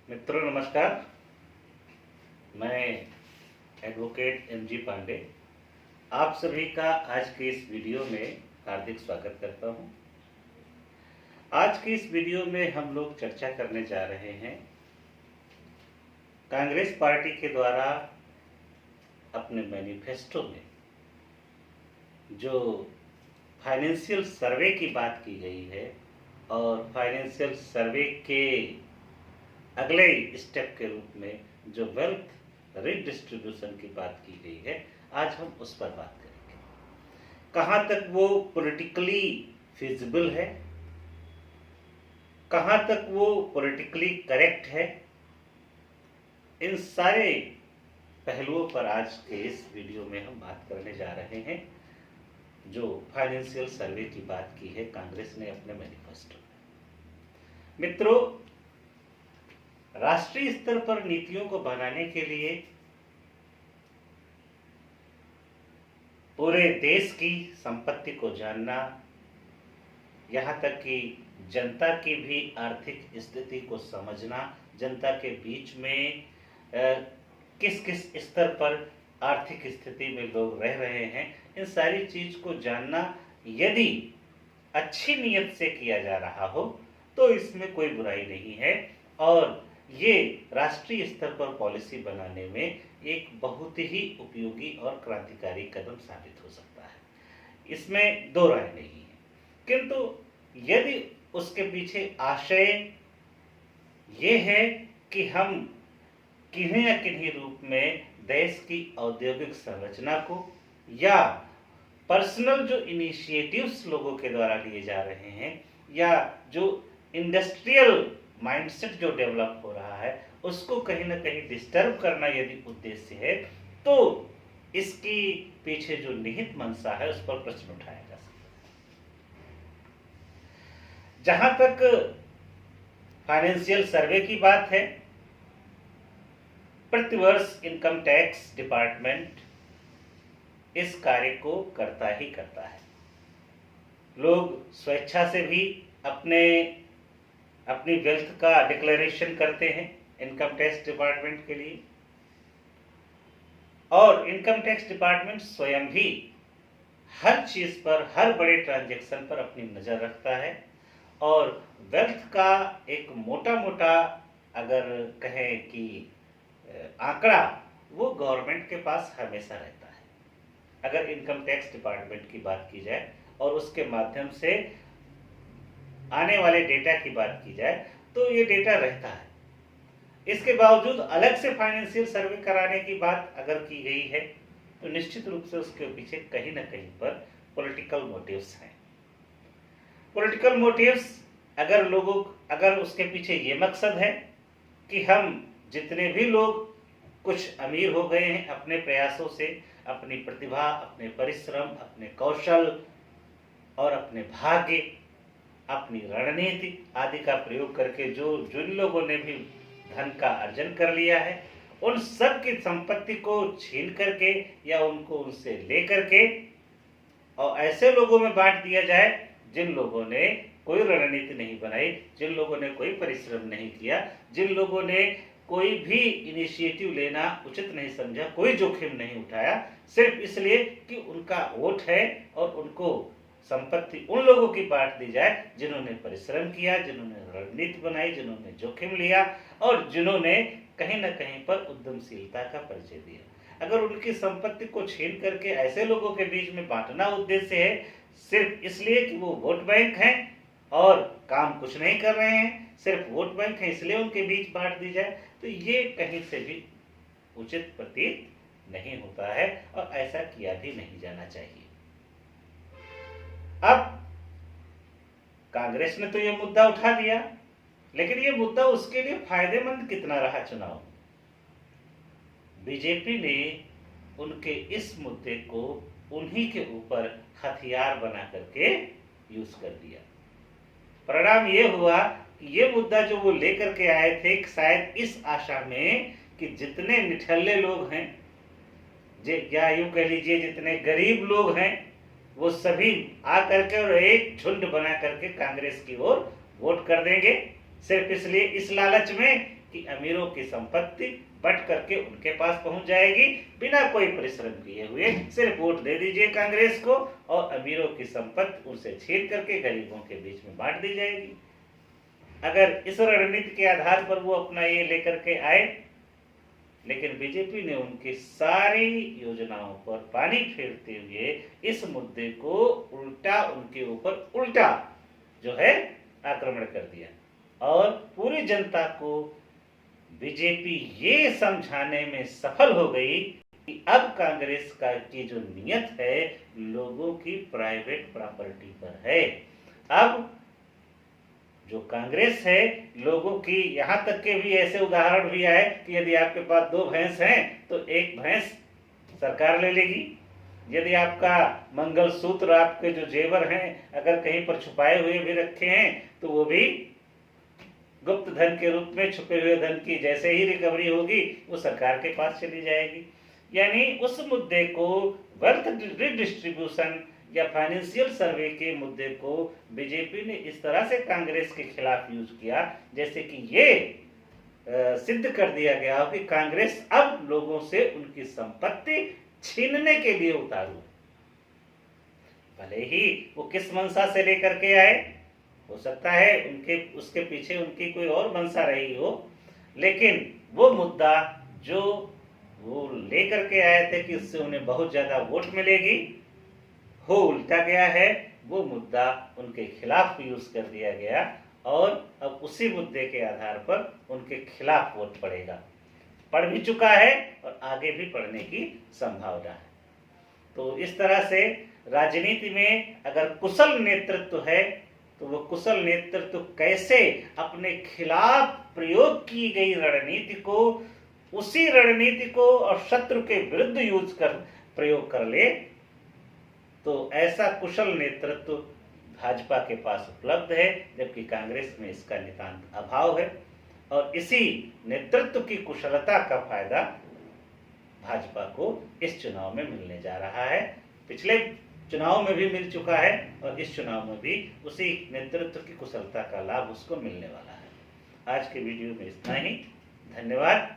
मित्रों नमस्कार। मैं एडवोकेट एम.जी. पांडे आप सभी का आज के इस वीडियो में हार्दिक स्वागत करता हूं। आज की इस वीडियो में हम लोग चर्चा करने जा रहे हैं कांग्रेस पार्टी के द्वारा अपने मैनिफेस्टो में जो फाइनेंशियल सर्वे की बात की गई है और फाइनेंशियल सर्वे के अगले स्टेप के रूप में जो वेल्थ रिडिस्ट्रीब्यूशन की बात की गई है, आज हम उस पर बात करेंगे। कहाँ तक वो पॉलिटिकली फिजिबल है, कहाँ तक वो पॉलिटिकली करेक्ट है, इन सारे पहलुओं पर आज के इस वीडियो में हम बात करने जा रहे हैं। जो फाइनेंशियल सर्वे की बात की है कांग्रेस ने अपने मैनिफेस्टो में। मित्रों, राष्ट्रीय स्तर पर नीतियों को बनाने के लिए पूरे देश की संपत्ति को जानना, यहाँ तक कि जनता की भी आर्थिक स्थिति को समझना, जनता के बीच में किस किस स्तर पर आर्थिक स्थिति में लोग रह रहे हैं, इन सारी चीज को जानना यदि अच्छी नीयत से किया जा रहा हो तो इसमें कोई बुराई नहीं है और ये राष्ट्रीय स्तर पर पॉलिसी बनाने में एक बहुत ही उपयोगी और क्रांतिकारी कदम साबित हो सकता है, इसमें दो राय नहीं है। किंतु यदि उसके पीछे आशय ये है कि हम किन्हीं न किन्हीं रूप में देश की औद्योगिक संरचना को या पर्सनल जो इनिशिएटिव्स लोगों के द्वारा लिए जा रहे हैं या जो इंडस्ट्रियल माइंडसेट जो डेवलप हो रहा है उसको कहीं ना कहीं डिस्टर्ब करना यदि उद्देश्य है तो इसकी पीछे जो निहित मंशा है उस पर प्रश्न उठाया जा सकता है। जहां तक फाइनेंशियल सर्वे की बात है, प्रतिवर्ष इनकम टैक्स डिपार्टमेंट इस कार्य को करता ही करता है। लोग स्वेच्छा से भी अपनी वेल्थ का डिक्लेरेशन करते हैं इनकम टैक्स डिपार्टमेंट के लिए और इनकम टैक्स डिपार्टमेंट स्वयं भी हर चीज पर, हर बड़े ट्रांजैक्शन पर अपनी नजर रखता है और वेल्थ का एक मोटा मोटा अगर कहें कि आंकड़ा वो गवर्नमेंट के पास हमेशा रहता है। अगर इनकम टैक्स डिपार्टमेंट की बात की जाए और उसके माध्यम से आने वाले डेटा की बात की जाए तो ये डेटा रहता है। इसके बावजूद अलग से फाइनेंशियल सर्वे कराने की बात अगर की गई है तो निश्चित रूप से उसके पीछे कहीं ना कहीं पर पॉलिटिकल मोटिव्स हैं। पॉलिटिकल मोटिव्स अगर उसके पीछे ये मकसद है कि हम जितने भी लोग कुछ अमीर हो गए हैं अपने प्रयासों से, अपनी प्रतिभा, अपने परिश्रम, अपने कौशल और अपने भाग्य, अपनी रणनीति आदि का प्रयोग करके जिन लोगों ने भी धन का अर्जन कर लिया है उन सब की संपत्ति को छीन करके या उनको उनसे ले करके और ऐसे लोगों में बांट दिया जाए जिन लोगों ने कोई रणनीति नहीं बनाई, जिन लोगों ने कोई परिश्रम नहीं किया, जिन लोगों ने कोई भी इनिशिएटिव लेना उचित नहीं समझा, कोई जोखिम नहीं उठाया, सिर्फ इसलिए कि उनका वोट है और उनको संपत्ति उन लोगों की बांट दी जाए जिन्होंने परिश्रम किया, जिन्होंने रणनीति बनाई, जिन्होंने जोखिम लिया और जिन्होंने कहीं ना कहीं पर उद्यमशीलता का परिचय दिया। अगर उनकी संपत्ति को छीन करके ऐसे लोगों के बीच में बांटना उद्देश्य है सिर्फ इसलिए कि वो वोट बैंक हैं और काम कुछ नहीं कर रहे हैं, सिर्फ वोट बैंक है इसलिए उनके बीच बांट दी जाए, तो ये कहीं से भी उचित प्रतीत नहीं होता है और ऐसा किया भी नहीं जाना चाहिए। अब कांग्रेस ने तो ये मुद्दा उठा दिया, लेकिन ये मुद्दा उसके लिए फायदेमंद कितना रहा चुनाव? बीजेपी ने उनके इस मुद्दे को उन्हीं के ऊपर हथियार बना करके यूज कर दिया। परिणाम ये हुआ कि ये मुद्दा जो वो लेकर के आए थे शायद इस आशा में कि जितने निठल्ले लोग हैं, या यूं कह लीजिए जितने गरीब लोग हैं, वो सभी आ करके और एक झुंड बना करके कांग्रेस की ओर वोट कर देंगे, सिर्फ इसलिए इस लालच में कि अमीरों की संपत्ति बट करके उनके पास पहुंच जाएगी बिना कोई परिश्रम किए हुए। सिर्फ वोट दे दीजिए कांग्रेस को और अमीरों की संपत्ति उनसे छीन करके गरीबों के बीच में बांट दी जाएगी। अगर इस रणनीति के आधार पर वो अपना ये लेकर के आए, लेकिन बीजेपी ने उनकी सारी योजनाओं पर पानी फेरते हुए इस मुद्दे को उल्टा उनके ऊपर उल्टा जो है आक्रमण कर दिया और पूरी जनता को बीजेपी ये समझाने में सफल हो गई कि अब कांग्रेस का की जो नियत है लोगों की प्राइवेट प्रॉपर्टी पर है। अब जो कांग्रेस है लोगों की, यहां तक के भी ऐसे उदाहरण भी आए कि यदि आपके पास 2 भैंस हैं तो एक भैंस सरकार ले लेगी। यदि आपका मंगलसूत्र, आपके जो जेवर हैं अगर कहीं पर छुपाए हुए भी रखे हैं तो वो भी गुप्त धन के रूप में, छुपे हुए धन की जैसे ही रिकवरी होगी वो सरकार के पास चली जाएगी। यानी उस मुद्दे को, वेल्थ रिडिस्ट्रीब्यूशन या फाइनेंशियल सर्वे के मुद्दे को बीजेपी ने इस तरह से कांग्रेस के खिलाफ यूज किया जैसे कि ये सिद्ध कर दिया गया हो कि कांग्रेस अब लोगों से उनकी संपत्ति छीनने के लिए उतारू। भले ही वो किस मंशा से लेकर के आए, हो सकता है उसके पीछे उनकी कोई और मंशा रही हो, लेकिन वो मुद्दा जो वो लेकर के आए थे कि इससे उन्हें बहुत ज्यादा वोट मिलेगी, हो उल्टा गया है। वो मुद्दा उनके खिलाफ यूज कर दिया गया और अब उसी मुद्दे के आधार पर उनके खिलाफ वोट पड़ेगा, पड़ भी चुका है और आगे भी पड़ने की संभावना है। तो इस तरह से राजनीति में अगर कुशल नेतृत्व है तो वो कुशल नेतृत्व कैसे अपने खिलाफ प्रयोग की गई रणनीति को, उसी रणनीति को और शत्रु के विरुद्ध यूज कर प्रयोग कर ले, तो ऐसा कुशल नेतृत्व भाजपा के पास उपलब्ध है, जबकि कांग्रेस में इसका नितांत अभाव है। और इसी नेतृत्व की कुशलता का फायदा भाजपा को इस चुनाव में मिलने जा रहा है। पिछले चुनाव में भी मिल चुका है और इस चुनाव में भी उसी नेतृत्व की कुशलता का लाभ उसको मिलने वाला है। आज के वीडियो में इतना ही। धन्यवाद।